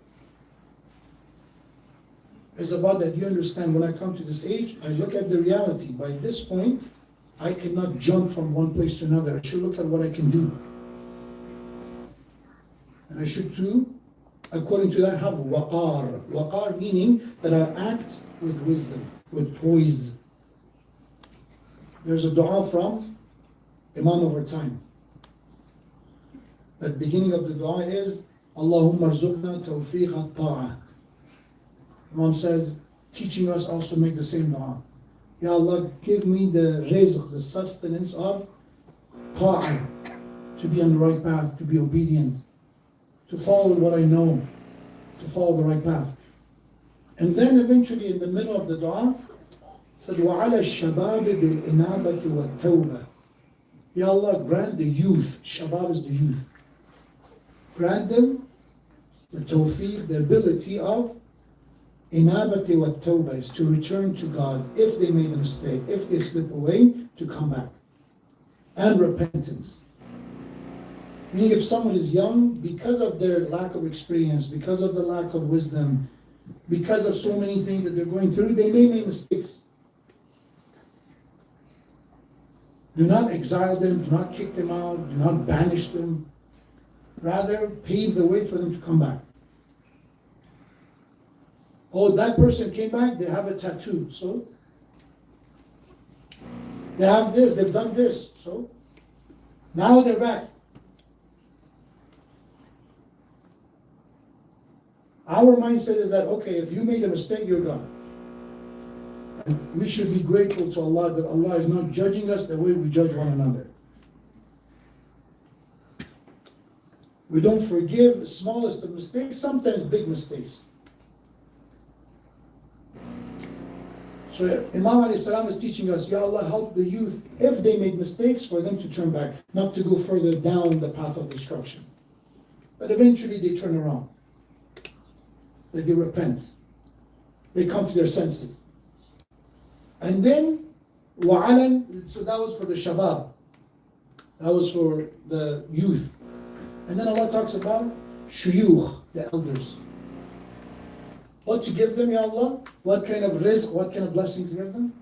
[SPEAKER 1] It's about that you understand when I come to this age, I look at the reality. By this point, I cannot jump from one place to another. I should look at what I can do. And I should too, according to that, have waqar. Waqar meaning that I act with wisdom, with poise. There's a dua from Imam over time. The beginning of the dua is, Allahumma arzuqna tawfiq at-ta'ah. Imam says, teaching us also make the same dua. Ya Allah, give me the rizq, the sustenance of ta'ah, to be on the right path, to be obedient, to follow what I know, to follow the right path. And then eventually in the middle of the dua, said, وَعَلَى الشَّبَابِ بِالْإِنَابَةِ وَالتَّوْبَةِ. Ya Allah, grant the youth, shabab is the youth, grant them the tawfiq, the ability of inabati wa tawbah, is to return to God if they made a mistake, if they slip away, to come back. And repentance. Meaning if someone is young, because of their lack of experience, because of the lack of wisdom, because of so many things that they're going through, they may make mistakes. Do not exile them, do not kick them out, do not banish them. Rather, pave the way for them to come back. Oh, that person came back, they have a tattoo, so? They have this, they've done this, so? Now they're back. Our mindset is that, okay, if you made a mistake, you're gone. And we should be grateful to Allah that Allah is not judging us the way we judge one another. We don't forgive the smallest of mistakes, sometimes big mistakes. So Imam alayhi salam is teaching us, Ya Allah, help the youth, if they make mistakes, for them to turn back, not to go further down the path of destruction. But eventually they turn around. That they repent. They come to their senses. And then, وَعَلًا, so that was for the shabab. That was for the youth. And then Allah talks about shuyukh, the elders. What to give them, Ya Allah? What kind of rizq, what kind of blessings give them?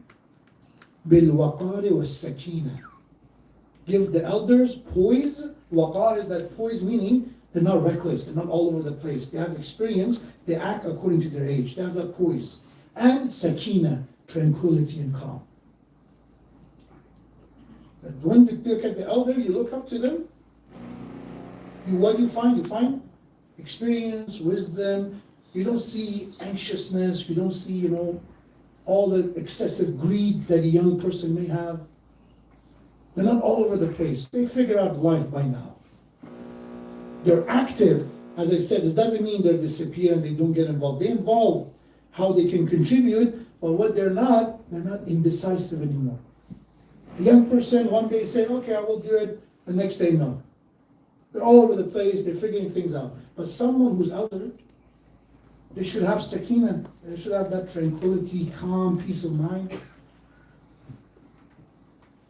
[SPEAKER 1] بِالْوَقَارِ وَالسَّكِينَةِ. Give the elders poise. Waqar is that poise, meaning they're not reckless, they're not all over the place. They have experience, they act according to their age. They have that poise. And sakina, tranquility and calm. But when you look at the elder, you look up to them. What do you find? You find experience, wisdom. You don't see anxiousness. You don't see, all the excessive greed that a young person may have. They're not all over the place. They figure out life by now. They're active. As I said, this doesn't mean they disappear and they don't get involved. They involve how they can contribute, but what they're not indecisive anymore. A young person one day say, okay, I will do it. The next day, no. They're all over the place. They're figuring things out. But someone who's elder, they should have sakina. They should have that tranquility, calm, peace of mind.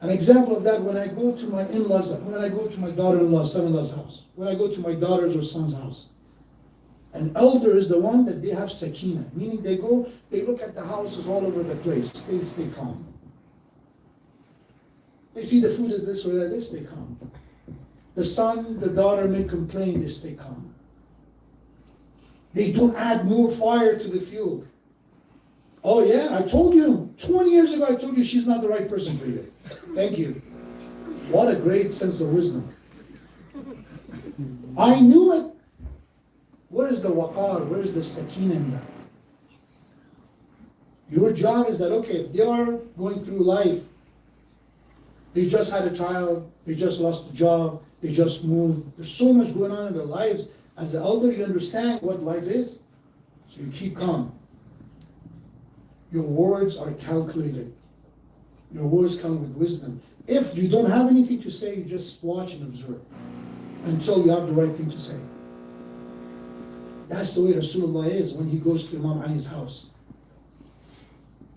[SPEAKER 1] An example of that, when I go to my in-laws, when I go to my daughter-in-law's, son-in-law's house, when I go to my daughter's or son's house, an elder is the one that they have sakina, meaning they look at the houses all over the place, they stay calm. They see the food is this or that, they stay calm. The son, the daughter may complain, they stay calm. They don't add more fire to the fuel. Oh yeah, I told you, 20 years ago I told you she's not the right person for you. Thank you. What a great sense of wisdom. I knew it. Where is the waqar? Where is the sakina in that? Your job is that, okay, if they are going through life, they just had a child, they just lost a job, they just moved, there's so much going on in their lives. As an elder, you understand what life is, so you keep calm. Your words are calculated. Your words come with wisdom. If you don't have anything to say, you just watch and observe until you have the right thing to say. That's the way Rasulullah is when he goes to Imam Ali's house.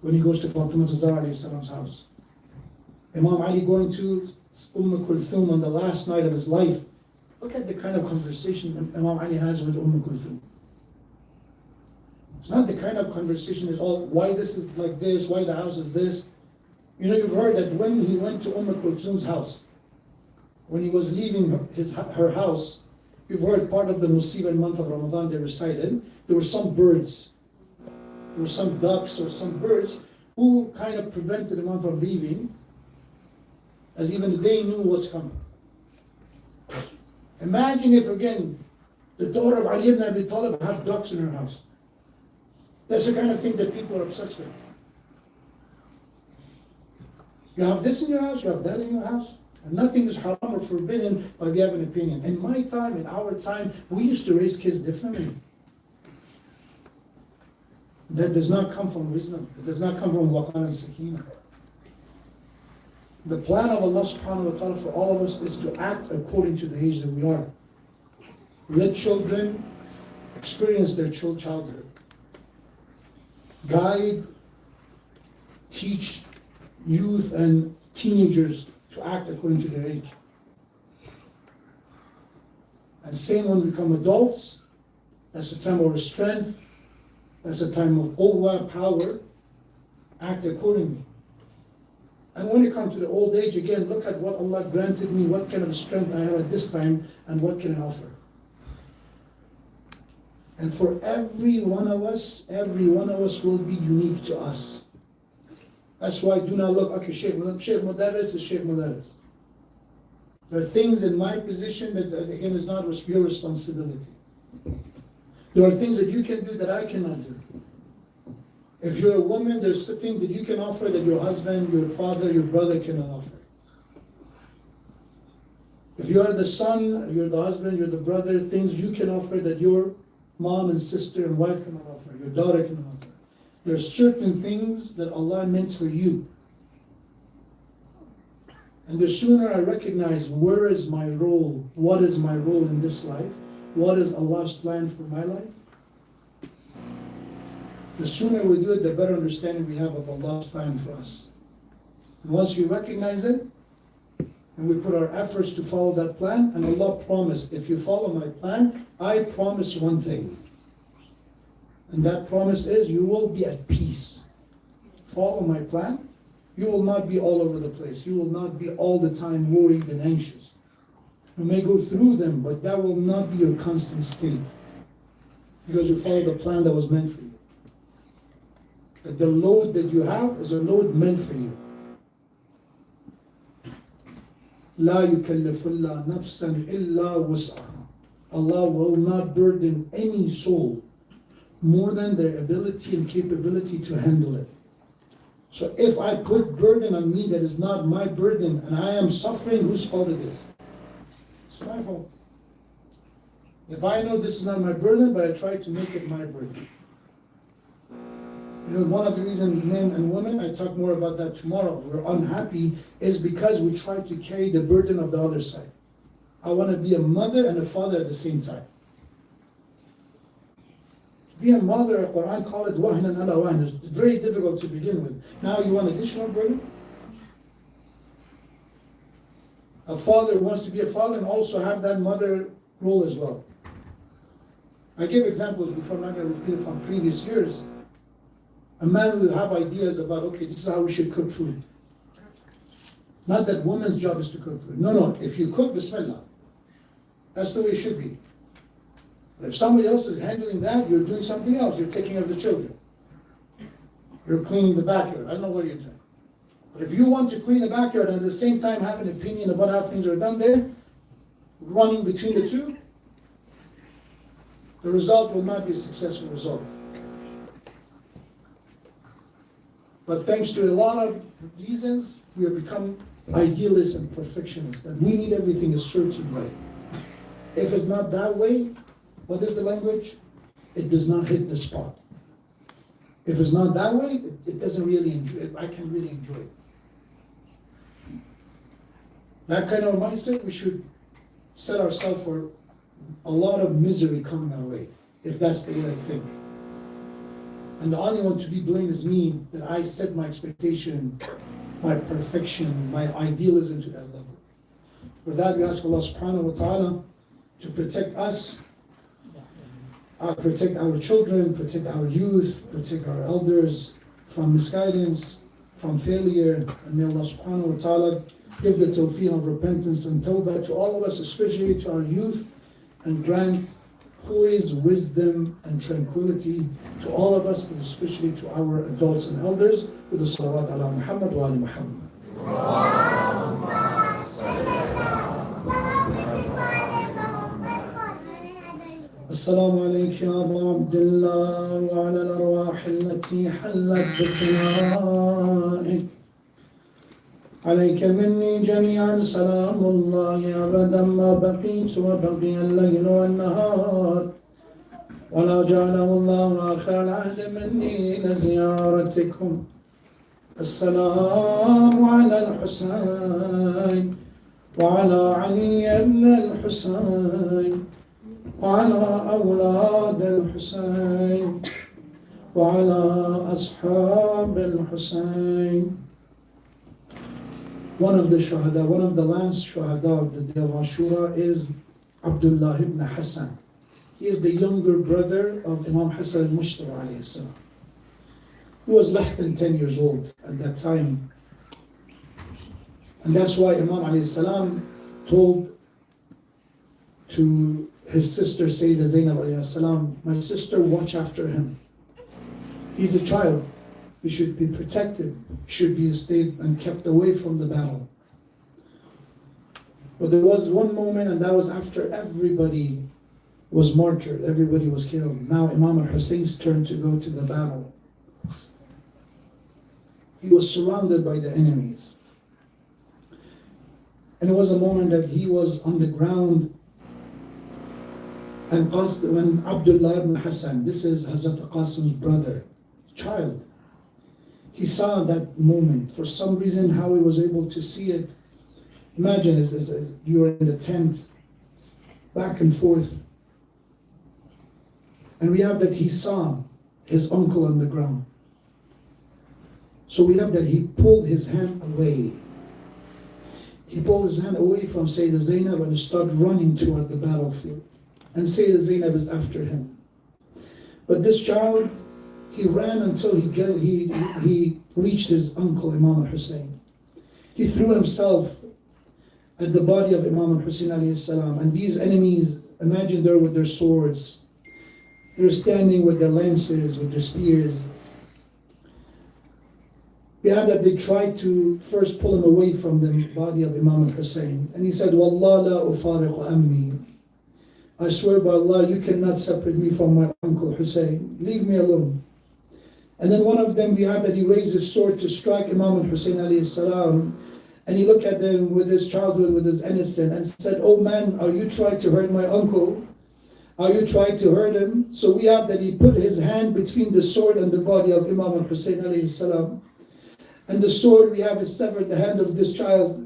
[SPEAKER 1] When he goes to Fatimah's house. Imam Ali going to Kulthum on the last night of his life. Look at the kind of conversation Imam Ali has with Kulthum. It's not the kind of conversation is all, why this is like this, why the house is this. You've heard that when he went to Kulthum's house, when he was leaving her house, you've heard part of the Musibah month of Ramadan they recited, there were some birds. There were some ducks or some birds who kind of prevented him from leaving, as even they knew what's coming. Imagine if, again, the daughter of Ali ibn Abi Talib had ducks in her house. That's the kind of thing that people are obsessed with. You have this in your house, you have that in your house, and nothing is haram or forbidden, but if you have an opinion. In my time, in our time, we used to raise kids differently. That does not come from wisdom. It does not come from waqar and sakina. The plan of Allah subhanahu wa ta'ala for all of us is to act according to the age that we are. Let children experience their childhood. Guide, teach youth and teenagers to act according to their age. And same when we become adults, that's a time of strength, that's a time of quwwah, power, act accordingly. And when you come to the old age, again, look at what Allah granted me, what kind of strength I have at this time, and what can I offer. And for every one of us will be unique to us. That's why do not look, okay, Sheikh Modarres is Sheikh Modarres. There are things in my position that again is not your responsibility. There are things that you can do that I cannot do. If you're a woman, there's the thing that you can offer that your husband, your father, your brother cannot offer. If you are the son, you're the husband, you're the brother, things you can offer that your mom and sister and wife cannot offer, your daughter cannot offer. There are certain things that Allah meant for you. And the sooner I recognize where is my role, what is my role in this life, what is Allah's plan for my life, the sooner we do it, the better understanding we have of Allah's plan for us. And once we recognize it, and we put our efforts to follow that plan, and Allah promised, if you follow my plan, I promise one thing. And that promise is, you will be at peace. Follow my plan, you will not be all over the place. You will not be all the time worried and anxious. You may go through them, but that will not be your constant state. Because you follow the plan that was meant for you. That the load that you have is a load meant for you. لا يكلف الله نفسا إلا وسعها. Allah will not burden any soul more than their ability and capability to handle it. So if I put burden on me that is not my burden and I am suffering, whose fault it is? It's my fault. If I know this is not my burden, but I try to make it my burden. You know, one of the reasons men and women, I talk more about that tomorrow, we're unhappy is because we try to carry the burden of the other side. I want to be a mother and a father at the same time. Be a mother, Quran call it wahnan ala wahn. It's very difficult to begin with. Now you want additional burden? A father wants to be a father and also have that mother role as well. I give examples before, I'm not going to repeat it from previous years. A man will have ideas about, okay, this is how we should cook food. Not that woman's job is to cook food. No, if you cook, bismillah. That's the way it should be. But if somebody else is handling that, you're doing something else. You're taking care of the children. You're cleaning the backyard. I don't know what you're doing. But if you want to clean the backyard and at the same time have an opinion about how things are done there, running between the two, the result will not be a successful result. But thanks to a lot of reasons, we have become idealists and perfectionists, that we need everything a certain way. If it's not that way, what is the language? It does not hit the spot. If it's not that way, it doesn't really enjoy it. I can really enjoy it. That kind of mindset, we should set ourselves for a lot of misery coming our way, if that's the way I think. And the only one to be blamed is me, that I set my expectation, my perfection, my idealism to that level. With that, we ask Allah subhanahu wa ta'ala to protect us, protect our children, protect our youth, protect our elders from misguidance, from failure. And may Allah subhanahu wa ta'ala give the tawfiq of repentance and tawbah to all of us, especially to our youth, and grant poise, wisdom, and tranquility to all of us, but especially to our adults and elders, with the salawat ala Muhammad wa ali Muhammad. السلام عليك يا أبا عبد الله وعلى الأرواح التي حلت بفنائك عليك مني جميعا سلام الله أبدا ما بقيت وبقي الليل والنهار ولا جعله الله آخر العهد مني لزيارتكم. السلام على الحسين وعلى علي بن الحسين وعلى أولاد الحسين وعلى أصحاب الحسين. One of the shuhada, one of the last shuhada of the day of Ashura is Abdullah ibn Hassan. He is the younger brother of Imam Hassan al-Mushtaba alayhi salam. He was less than 10 years old at that time. And that's why Imam alayhi salam told to his sister Sayyidah Zainab alayhi salam, my sister, watch after him. He's a child. He should be protected. He should be stayed and kept away from the battle. But there was one moment, and that was after everybody was martyred, everybody was killed. Now Imam al-Husayn's turn to go to the battle. He was surrounded by the enemies. And it was a moment that he was on the ground, and when Abdullah ibn Hassan, this is Hazrat Qasim's brother, child, he saw that moment. For some reason, how he was able to see it, imagine as you were in the tent, back and forth. And we have that he saw his uncle on the ground. So we have that he pulled his hand away. He pulled his hand away from Sayyidah Zainab and started running toward the battlefield. And Sayyidah Zainab is after him. But this child, he ran until he reached his uncle, Imam al-Hussein. He threw himself at the body of Imam al-Hussein alayhi salam. And these enemies, imagine they're with their swords. They're standing with their lances, with their spears. We have that they tried to first pull him away from the body of Imam al-Hussein. And he said, Wallah la ufariq ammi. I swear by Allah, you cannot separate me from my uncle Hussein. Leave me alone. And then one of them, we have that he raised his sword to strike Imam al-Hussein alayhi salam. And he looked at them with his childhood, with his innocence, and said, oh man, are you trying to hurt my uncle? Are you trying to hurt him? So we have that he put his hand between the sword and the body of Imam al-Hussein alayhi salam. And the sword we have is severed the hand of this child.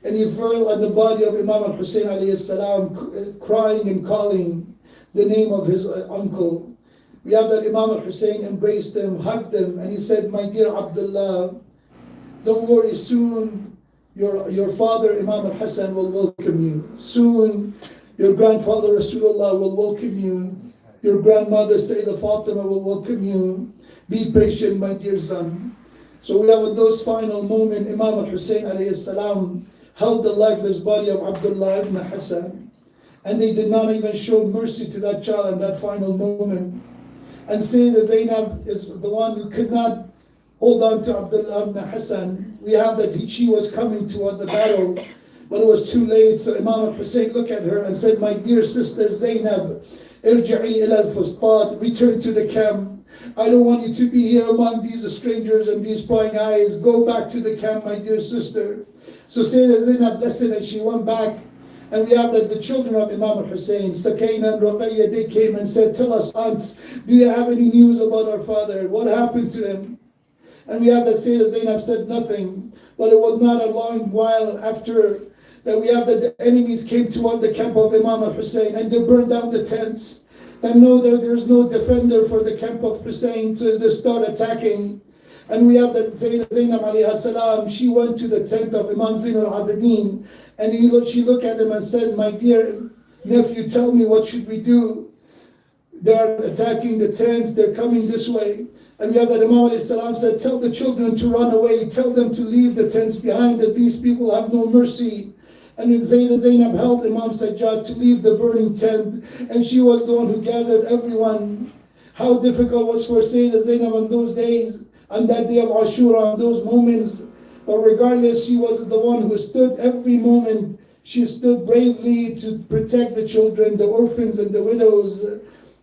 [SPEAKER 1] And he fell on the body of Imam al-Hussein alayhi salam, crying and calling the name of his uncle. We have that Imam al-Hussein embraced him, hugged him, and he said, my dear Abdullah, don't worry, soon your father Imam al-Hassan will welcome you. Soon your grandfather Rasulullah will welcome you. Your grandmother Sayyidah Fatima will welcome you. Be patient, my dear son. So we have in those final moments, Imam al-Hussein alayhi salam held the lifeless body of Abdullah ibn Hassan. And they did not even show mercy to that child in that final moment. And Sayyidah Zainab is the one who could not hold on to Abdullah ibn Hassan. We have that she was coming toward the battle, but it was too late. So Imam al-Hussein looked at her and said, my dear sister Zainab, irji'i ila al-fustat, return to the camp. I don't want you to be here among these strangers and these prying eyes. Go back to the camp, my dear sister. So Sayyidah Zainab listened and she went back. And we have that the children of Imam al-Hussein, Sakina and Ruqayya, they came and said, tell us, aunt, do you have any news about our father? What happened to him? And we have that Sayyidah Zainab said nothing. But it was not a long while after that we have that the enemies came toward the camp of Imam al-Hussein and they burned down the tents. And know that there's no defender for the camp of Hussein, so they start attacking. And we have that Sayyidah Zainab alayhi salam, she went to the tent of Imam Zain al-Abidin, and she looked at him and said, my dear nephew, tell me, what should we do? They're attacking the tents, they're coming this way. And we have that Imam alayhi salam said, tell the children to run away, tell them to leave the tents behind, that these people have no mercy. And then Sayyidah Zainab helped Imam Sajjad to leave the burning tent, and she was the one who gathered everyone. How difficult it was for Sayyidah Zainab on those days, on that day of Ashura, on those moments. But regardless, she was the one who stood every moment. She stood bravely to protect the children, the orphans and the widows.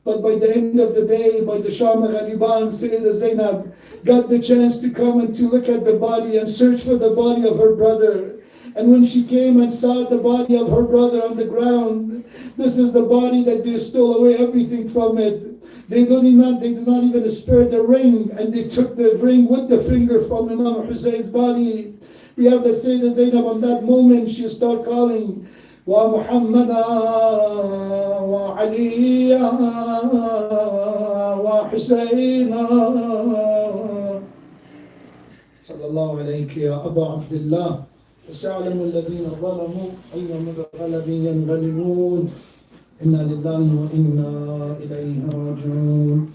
[SPEAKER 1] But by the end of the day, by the Sham al-Ghaliban, Sayyidah Zainab got the chance to come and to look at the body and search for the body of her brother. And when she came and saw the body of her brother on the ground, this is the body that they stole away everything from it. They did not even spare the ring, and they took the ring with the finger from Imam Hussein's body. We have the Sayyidah Zainab on that moment, she started calling, Wa Muhammada, Wa Aliya, Wa Husayna. Sallallahu alayhi ya Aba Abdullah. سيعلم الذين ظلموا أي منقلب ينقلبون إنا لله وإنا إليه راجعون.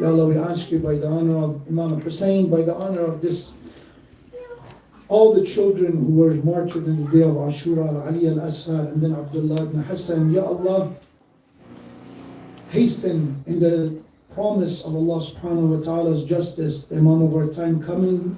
[SPEAKER 1] Ya Allah, we ask you by the honor of Imam Hussein, by the honor of this, all the children who were martyred in the day of Ashura, Ali al-Ashar and then Abdullah ibn Hassan, Ya Allah, hasten in the promise of Allah subhanahu wa ta'ala's justice, the Imam of our time coming.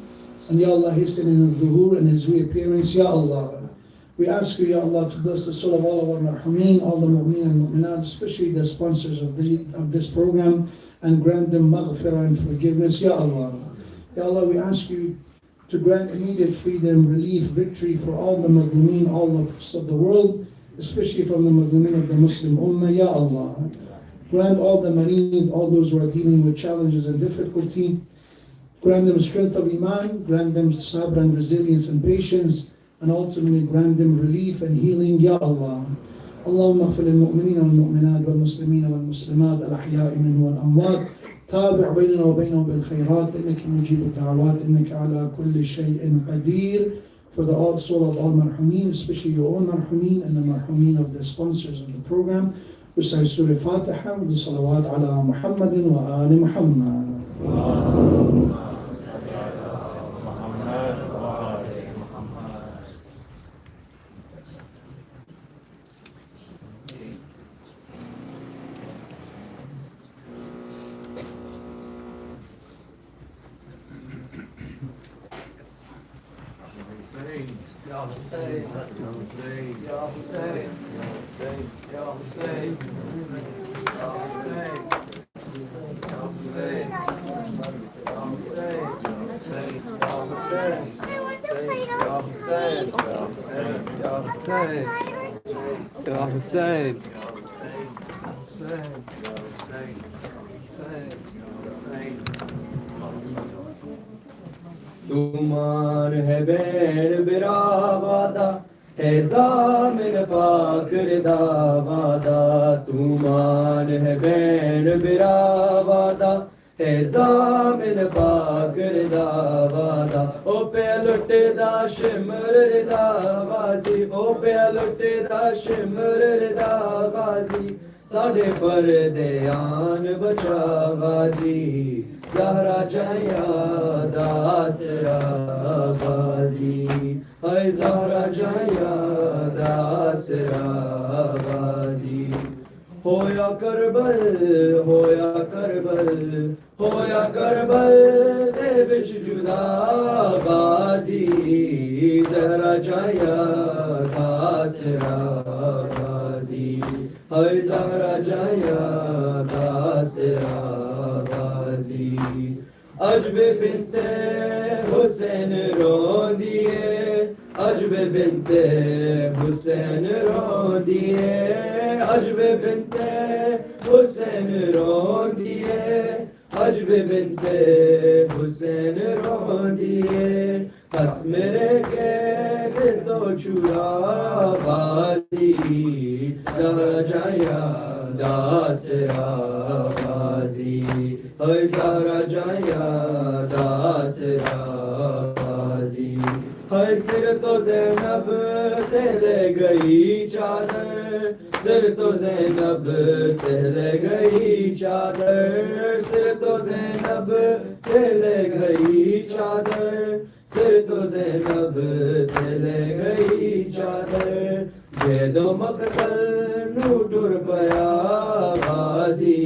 [SPEAKER 1] And Ya Allah, hasten in his zuhur and his reappearance, Ya Allah. We ask you, Ya Allah, to bless the soul of all of our marhameen, all the mu'min and mu'minat, especially the sponsors of this program, and grant them maghfirah and forgiveness, Ya Allah. Ya Allah, we ask you to grant immediate freedom, relief, victory for all the Mazlumin, all of the world, especially from the Mazlumin of the Muslim Ummah, Ya Allah. Grant all the marid, all those who are dealing with challenges and difficulty, grant them strength of Iman, grant them sabr and resilience and patience, and ultimately grant them relief and healing, Ya Allah. اللهم اغفر للمؤمنين والمؤمنات والمسلمين والمسلمات الأحياء منهم والأموات تابع بيننا وبينهم بالخيرات إنك مجيب الدعوات إنك على كل شيء قدير. For the soul of all marhumin, especially your own marhumin and the marhumin of the sponsors of the program, recite Surah Fatiha with the salawat ala Muhammadin wa ali Muhammad.
[SPEAKER 2] Tumar hai ben biravada hai zamin pakr davada. Tumar hai ben biravada hai zamin pakr davada. O pe lutte da shimr da ghazi, o pe lutte da shimr da ghazi. Sade pardeyan bacha ghazi, Zahra Jaya Dasra Ghazi, Hai Zahra Jaya Dasra Ghazi. Hoya Karbal, Hoya Karbal, Hoya Karbal, De vich juda Ghazi, Zahra Jaya Dasra Ghazi, Hai Zahra Jaya Dasra Ghazi. Ajbe binte Hussein rodiye, Ajbe binte Hussein rodiye, Ajbe binte Hussein rodiye, Ajbe binte Hussein rodiye. Hat mere ke to chura ghazi, Zahra Jaya Dasra Ghazi, Hai Zahra Jaya Dasra Ghazi. Hai sir to Zainab tele gayi chadar, sir to Zainab tele gayi chadar, sir to Zainab tele gayi chadar, sir to Zainab tele gayi chadar. Jedo maqtal nutur paya ghazi,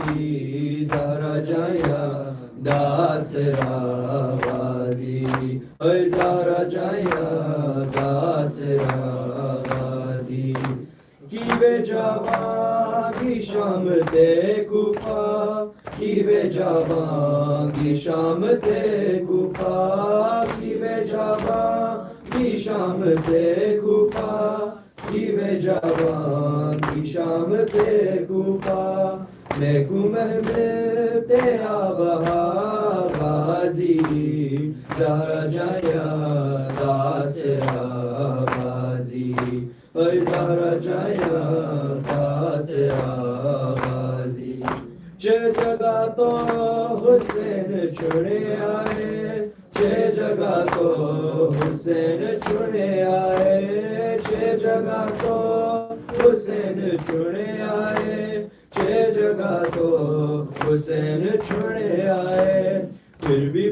[SPEAKER 2] Zahra Jaya Dasra Ghazi, Hai Zahra Jaya Dasra Ghazi. Ki jawan ki sham te kufa, ki jawan ki sham te kufa, ki jawan ki sham te kufa, ki jawan ki sham te kufa. Meku mehmet te abaha ghazi, Zahra Jaya Dasra Ghazi, Hai Zahra Jaya Dasra Ghazi. Je jaga to Hussein chune aaye, Je jaga to Hussein chune aaye, Je jaga to Hussein chune aaye, Je jaga to Hussein chune